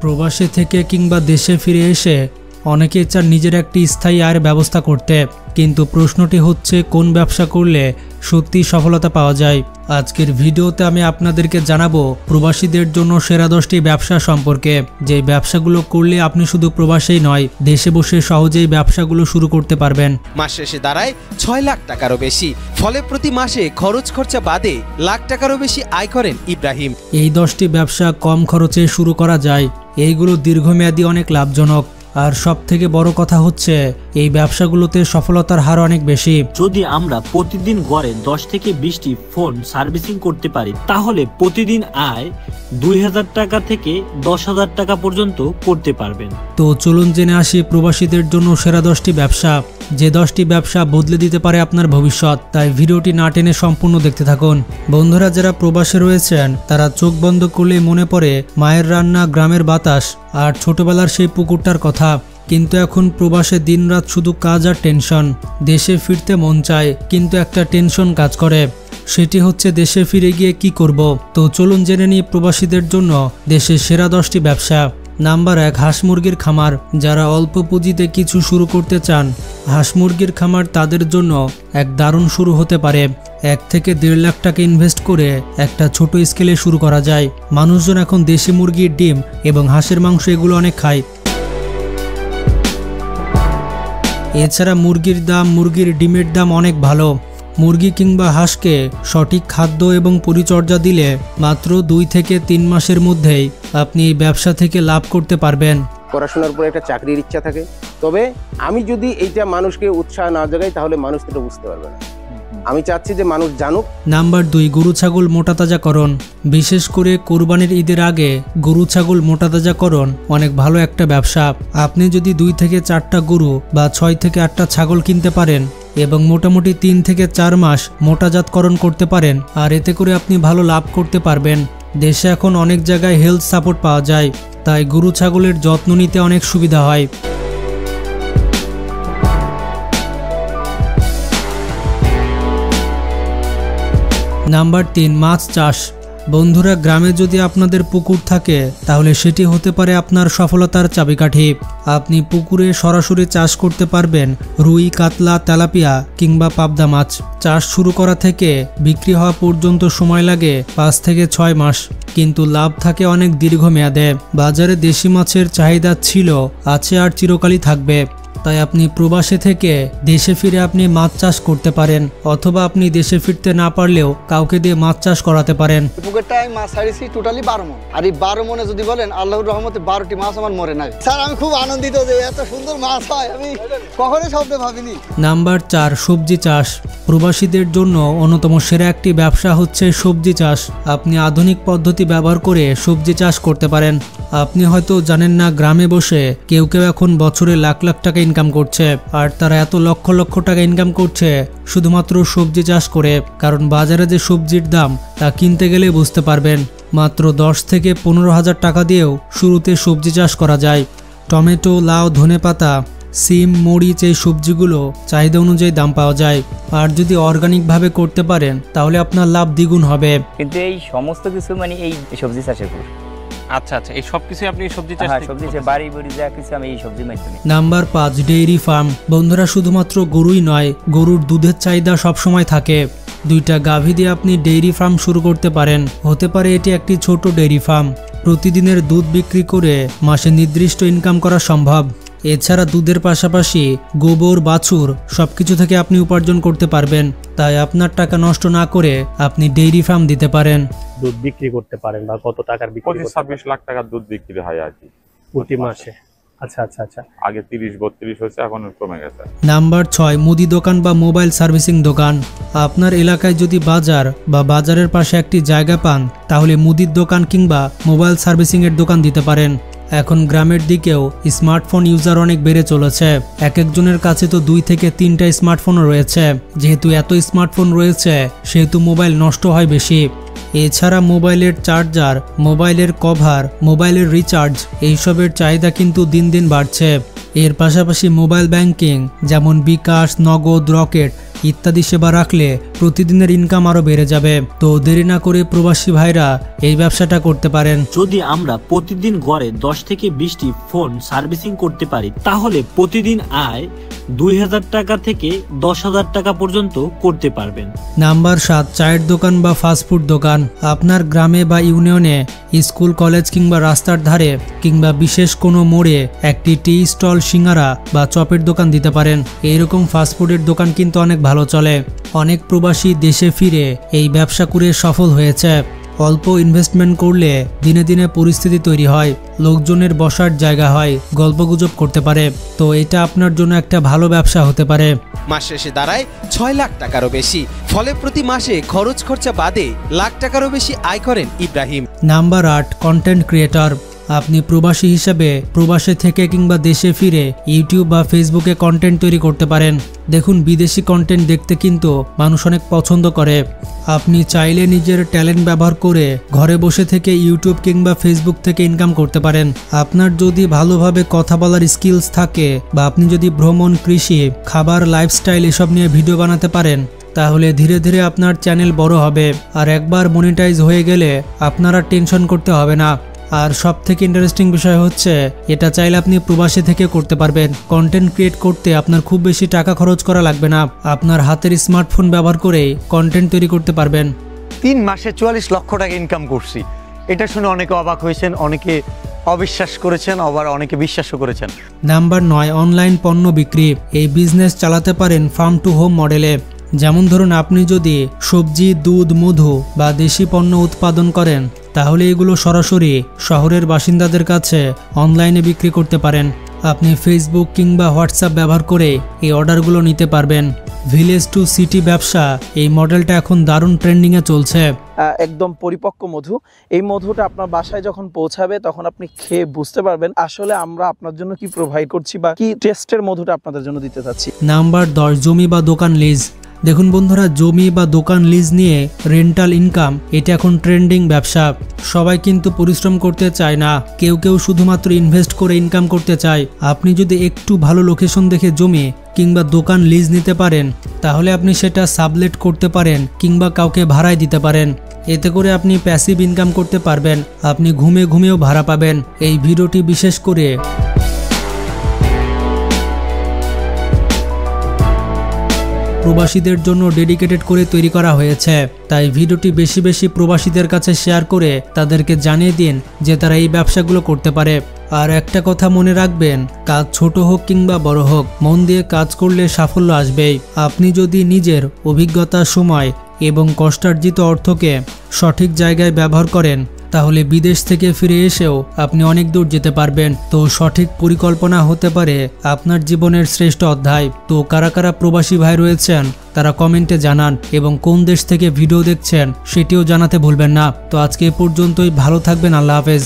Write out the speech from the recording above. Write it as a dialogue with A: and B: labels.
A: প্রবাসী থেকে কিংবা দেশে ফিরে এসে অনেকেই চান নিজের একটি স্থায়ী আয়ের ব্যবস্থা করতে, কিন্তু প্রশ্নটি হচ্ছে কোন ব্যবসা করলে সত্যি সফলতা পাওয়া যায়। আজকের ভিডিওতে আমি আপনাদেরকে জানাবো প্রবাসীদের জন্য সেরা 10টি ব্যবসা সম্পর্কে, যে ব্যবসাগুলো করলে আপনি শুধু প্রবাসেই নয়, দেশে বসে সহজেই ব্যবসাগুলো শুরু করতে পারবেন।
B: মাস শেষে দাঁড়ায় 6 লাখ টাকারও বেশি, ফলে প্রতি মাসে খরচ খরচা বাদে লাখ টাকারও বেশি আয় করেন ইব্রাহিম।
A: এই 10টি ব্যবসা কম খরচে শুরু করা যায়, এইগুলো দীর্ঘমেয়াদী অনেক লাভজনক, আর সব থেকে বড় কথা হচ্ছে এই ব্যবসাগুলোতে সফলতার হার অনেক বেশি।
C: যদি আমরা প্রতিদিন গড়ে 10 থেকে 20টি ফোন সার্ভিসিং করতে পারি, তাহলে প্রতিদিন আয় 2000 টাকা থেকে 10,000 টাকা পর্যন্ত করতে পারবেন।
A: তো চলুন জেনে আসি প্রবাসীদের জন্য সেরা 10টি ব্যবসা, যে 10টি ব্যবসা বদলে দিতে পারে আপনার ভবিষ্যৎ। তাই ভিডিওটি না টেনে সম্পূর্ণ দেখতে থাকুন। বন্ধুরা, যারা প্রবাসে রয়েছেন তারা চোখ বন্ধ করলেই মনে পড়ে মায়ের রান্না, গ্রামের বাতাস আর ছোটবেলার সেই পুকুরটার কথা। কিন্তু এখন প্রবাসে দিনরাত শুধু কাজ আর টেনশন। দেশে ফিরতে মন চায়, কিন্তু একটা টেনশন কাজ করে, সেটি হচ্ছে দেশে ফিরে গিয়ে কি করব। তো চলুন জেনে নিই প্রবাসীদের জন্য দেশের সেরা 10টি ব্যবসা। নাম্বার 1, হাঁস মুরগির খামার। যারা অল্প পুঁজিতে কিছু শুরু করতে চান, হাঁস মুরগির খামার তাদের জন্য এক দারুণ শুরু হতে পারে। 1 থেকে 1.5 লাখ টাকা ইনভেস্ট করে একটা ছোট স্কেলে শুরু করা যায়। মানুষজন এখন দেশি মুরগির ডিম এবং হাঁসের মাংস এগুলো অনেক খায়। এছাড়া মুরগির ডিমের দাম অনেক ভালো। মুরগি কিংবা হাঁসকে সঠিক খাদ্য এবং পরিচর্যা দিলে মাত্র 2 থেকে 3 মাসের মধ্যেই আপনি এই ব্যবসা থেকে লাভ করতে পারবেন।
D: পড়াশোনার পরে একটা চাকরির ইচ্ছা থাকে, তবে আমি যদি এইটা মানুষকে উৎসাহ না জাগাই তাহলে মানুষ এটা বুঝতে পারবে না। আমি চাচ্ছি যে মানুষ জানুক।
A: নাম্বার 2, গরু ছাগল মোটাতাজাকরণ। বিশেষ করে কোরবানির ঈদের আগে গরু ছাগল মোটাতাজাকরণ অনেক ভালো একটা ব্যবসা। আপনি যদি 2 থেকে 4টা গরু বা 6 থেকে 8টা ছাগল কিনতে পারেন এবং মোটামুটি 3 থেকে 4 মাস মোটাজাতকরণ করতে পারেন, আর এতে করে আপনি ভালো লাভ করতে পারবেন। দেশে এখন অনেক জায়গায় হেলথ সাপোর্ট পাওয়া যায়, তাই গরু ছাগলের যত্ন নিতে অনেক সুবিধা হয়। নাম্বার 3, মাছ চাষ। বন্ধুরা, গ্রামে যদি আপনাদের পুকুর থাকে তাহলে সেটি হতে পারে আপনার সফলতার চাবিকাঠি। আপনি পুকুরে সরাসরি চাষ করতে পারবেন রুই, কাতলা, তেলাপিয়া কিংবা পাবদা মাছ। চাষ শুরু করা থেকে বিক্রি হওয়া পর্যন্ত সময় লাগে 5 থেকে 6 মাস, কিন্তু লাভ থাকে অনেক দীর্ঘমেয়াদে। বাজারে দেশি মাছের চাহিদা ছিল, আছে আর চিরকালই থাকবে। তাই আপনি প্রবাসে থেকে দেশে ফিরে আপনি মাছ চাষ করতে পারেন, অথবা আপনি দেশে ফিরতে না পারলেও কাউকে দিয়ে মাছ চাষ করাতে পারেন।
E: পুকুরটায় মাছ ছাড়িয়েছি টোটালি 12 মণ, আর এই 12 মণে যদি বলেন আল্লাহর রহমতে 12টি মাছ আমার মরে নাই। স্যার, আমি খুব আনন্দিত যে এত সুন্দর মাছ হয়, আমি কখনোই স্বপ্নে ভাবিনি।
A: নাম্বার 4, সবজি চাষ। প্রবাসীদের জন্য অন্যতম সেরা একটি ব্যবসা হচ্ছে সবজি চাষ। আপনি আধুনিক পদ্ধতি ব্যবহার করে সবজি চাষ করতে পারেন। আপনি হয়তো জানেন না, গ্রামে বসে কেউ কেউ এখন বছরে লাখ লাখ টাকা ইনকাম করছে, আর তারা এত লক্ষ লক্ষ টাকা ইনকাম করছে শুধুমাত্র সবজি চাষ করে। কারণ বাজারে যে সবজির দাম তা কিনতে গেলে বুঝতে পারবেন, মাত্র 10 থেকে 15,000 টাকা দিয়েও শুরুতে সবজি চাষ করা যায়। টমেটো, লাউ, ধনেপাতা, সিম, মরিচ, এই সবজিগুলো চাহিদা অনুযায়ী দাম পাওয়া যায়। আর যদি অর্গানিকভাবে করতে পারেন তাহলে আপনার লাভ দ্বিগুণ হবে।
F: কিন্তু এই সমস্ত কিছু মানে এই সবজি চাষের উপর।
G: আচ্ছা আচ্ছা, এই সব কিছু আপনি সবজি চাষ?
F: হ্যাঁ, সবজি চাষ, বাড়ি যা কিছু আমি এই সবজির মাধ্যমে।
A: Number 5, dairy farm. বন্ধুরা, শুধুমাত্র গরুই নয়, গরুর দুধের চাহিদা সবসময় থাকে। 2টা গাভী দিয়ে আপনি ডেইরি ফার্ম শুরু করতে পারেন। হতে পারে এটি একটি ছোট ডেইরি ফার্ম। প্রতিদিনের দুধ বিক্রি করে মাসে নির্দিষ্ট ইনকাম করা সম্ভব। এছাড়া দুধের পাশাপাশি গোবর, বাছুর সবকিছু থেকে আপনি উপার্জন করতে পারবেন। তাই আপনার টাকা নষ্ট না করে আপনি ডেইরি ফার্ম দিতে পারেন।
H: দুধ বিক্রি করতে পারেন বা কত টাকার বিক্রি?
G: 25-26 লাখ টাকার দুধ বিক্রি হয় আর কি
H: প্রতি মাসে। আচ্ছা আচ্ছা আচ্ছা,
G: আগে 30-32 হচ্ছে, এখন কমে গেছে।
A: নাম্বার 6, মুদি দোকান বা মোবাইল সার্ভিসিং দোকান। আপনার এলাকায় যদি বাজার বা বাজারের পাশে একটি জায়গা পান তাহলে মুদির দোকান কিংবা মোবাইল সার্ভিসিং এর দোকান দিতে পারেন। এখন গ্রামের দিকেও স্মার্টফোন ইউজার অনেক বেড়ে চলেছে। এক একজনের কাছে তো 2 থেকে 3টা স্মার্টফোনও রয়েছে। যেহেতু এত স্মার্টফোন রয়েছে সেহেতু মোবাইল নষ্ট হয় বেশি। এছাড়া মোবাইলের চার্জার, মোবাইলের কভার, মোবাইলের রিচার্জ এইসবের চাহিদা কিন্তু দিন দিন বাড়ছে। এর পাশাপাশি মোবাইল ব্যাংকিং যেমন বিকাশ, নগদ, রকেট ইত্যাদি সেবা রাখলে প্রতিদিনের ইনকাম আরও বেড়ে যাবে। তো দেরি না করে প্রবাসী ভাইরা এই ব্যবসাটা করতে পারেন।
C: যদি আমরা প্রতিদিন গড়ে 10 থেকে 20টি ফোন সার্ভিসিং করতে পারি তাহলে প্রতিদিন আয় 2000 টাকা থেকে 10,000 টাকা পর্যন্ত করতে পারবেন।
A: নাম্বার 7, চায়ের দোকান বা ফাস্টফুড দোকান। আপনার গ্রামে বা ইউনিয়নে স্কুল, কলেজ কিংবা রাস্তার ধারে কিংবা বিশেষ কোনো মোড়ে একটি টি স্টল, সিঙ্গারা বা চপের দোকান দিতে পারেন। এইরকম ফাস্টফুডের দোকান কিন্তু অনেক ভালো চলে। অনেক প্রবাসী দেশে ফিরে এই ব্যবসা করে সফল হয়েছে। অল্প ইনভেস্টমেন্ট করলে দিনে দিনে পরিস্থিতি তৈরি হয়, লোকজনের বসার জায়গা হয়, গল্পগুজব করতে পারে। তো এটা আপনার জন্য একটা ভালো ব্যবসা হতে পারে।
B: মাস শেষে দাঁড়ায় 6 লাখ টাকারও বেশি। ফলে প্রতি মাসে খরচ খরচা বাদে লাখ টাকারও বেশি আয় করেন ইব্রাহিম।
A: Number 8, content creator. আপনি প্রবাসী হিসাবে প্রবাসে থেকে কিংবা দেশে ফিরে ইউটিউব বা ফেসবুকে কন্টেন্ট তৈরি করতে পারেন। দেখুন, বিদেশি কন্টেন্ট দেখতে কিন্তু মানুষ অনেক পছন্দ করে। আপনি চাইলে নিজের ট্যালেন্ট ব্যবহার করে ঘরে বসে থেকে ইউটিউব কিংবা ফেসবুক থেকে ইনকাম করতে পারেন। আপনার যদি ভালোভাবে কথা বলার স্কিলস থাকে বা আপনি যদি ভ্রমণ, কৃষি, খাবার, লাইফস্টাইল এসব নিয়ে ভিডিও বানাতে পারেন তাহলে ধীরে ধীরে আপনার চ্যানেল বড় হবে। আর একবার মনিটাইজ হয়ে গেলে আপনারা টেনশন করতে হবে না। আর সব থেকে ইন্টারেস্টিং বিষয় হচ্ছে এটা চাইলে আপনি প্রবাসী থেকে করতে পারবেন। কন্টেন্ট ক্রিয়েট করতে আপনার খুব বেশি টাকা খরচ করা লাগবে না। আপনার হাতের স্মার্টফোন ব্যবহার করে কন্টেন্ট তৈরি করতে পারবেন।
I: 3 মাসে 44 লক্ষ টাকা ইনকাম করছি। এটা শুনে অনেকে অবাক হয়েছেন, অনেকে অবিশ্বাস করেছেন, আবার অনেকে বিশ্বাসও করেছেন।
A: নাম্বার 9, অনলাইন পণ্য বিক্রি। এই বিজনেস চালাতে পারেন ফার্ম টু হোম মডেলে। যেমন ধরুন, আপনি যদি সবজি, দুধ, মধু বা দেশি পণ্য উৎপাদন করেন তাহলে এগুলো সরাসরি শহরের বাসিন্দাদের কাছে অনলাইনে বিক্রি করতে পারেন। আপনি ফেসবুক কিংবা হোয়াটসঅ্যাপ ব্যবহার করে এই অর্ডারগুলো নিতে পারবেন। ভিলেজ টু সিটি ব্যবসা, এই মডেলটা এখন দারুণ ট্রেন্ডিংয়ে চলছে।
J: একদম পরিপক্ক মধু। এই মধুটা আপনার বাসায় যখন পৌঁছাবে তখন আপনি খেয়ে বুঝতে পারবেন আসলে আমরা আপনার জন্য কি প্রোভাইড করছি বা কি টেস্টের মধুটা আপনাদের জন্য দিতে চাচ্ছি।
A: নাম্বার 10, জমি বা দোকান লিজ। দেখুন বন্ধুরা, জমি বা দোকান লিজ নিয়ে রেন্টাল ইনকাম এটা এখন ট্রেন্ডিং ব্যবসা। সবাই কিন্তু পরিশ্রম করতে চায় না, কেউ কেউ শুধুমাত্র ইনভেস্ট করে ইনকাম করতে চায়। আপনি যদি একটু ভালো লোকেশন দেখে জমি কিংবা দোকান লিজ নিতে পারেন তাহলে আপনি সেটা সাবলেট করতে পারেন কিংবা কাউকে ভাড়ায় দিতে পারেন। এতে করে আপনি প্যাসিভ ইনকাম করতে পারবেন। আপনি ঘুমে ঘুমেও ভাড়া পাবেন। এই ভিডিওটি বিশেষ করে প্রবাসীদের জন্য ডেডিকেটেড করে তৈরি করা হয়েছে। তাই ভিডিওটি বেশি বেশি প্রবাসীদের কাছে শেয়ার করে তাদেরকে জানিয়ে দিন যে তারা এই ব্যবসাগুলো করতে পারে। আর একটা কথা মনে রাখবেন, কাজ ছোট হোক কিংবা বড় হোক, মন দিয়ে কাজ করলে সাফল্য আসবেই। আপনি যদি নিজের অভিজ্ঞতা, সময় এবং কষ্টার্জিত অর্থকে সঠিক জায়গায় ব্যবহার করেন তাহলে বিদেশ থেকে ফিরে এসেও আপনি অনেক দূর যেতে পারবেন। তো সঠিক পরিকল্পনা হতে পারে আপনার জীবনের শ্রেষ্ঠ অধ্যায়। তো কারা কারা প্রবাসী ভাই রয়েছেন তারা কমেন্টে জানান এবং কোন দেশ থেকে ভিডিও দেখছেন সেটিও জানাতে ভুলবেন না। তো আজকে এ পর্যন্তই, ভালো থাকবেন, আল্লাহ হাফেজ।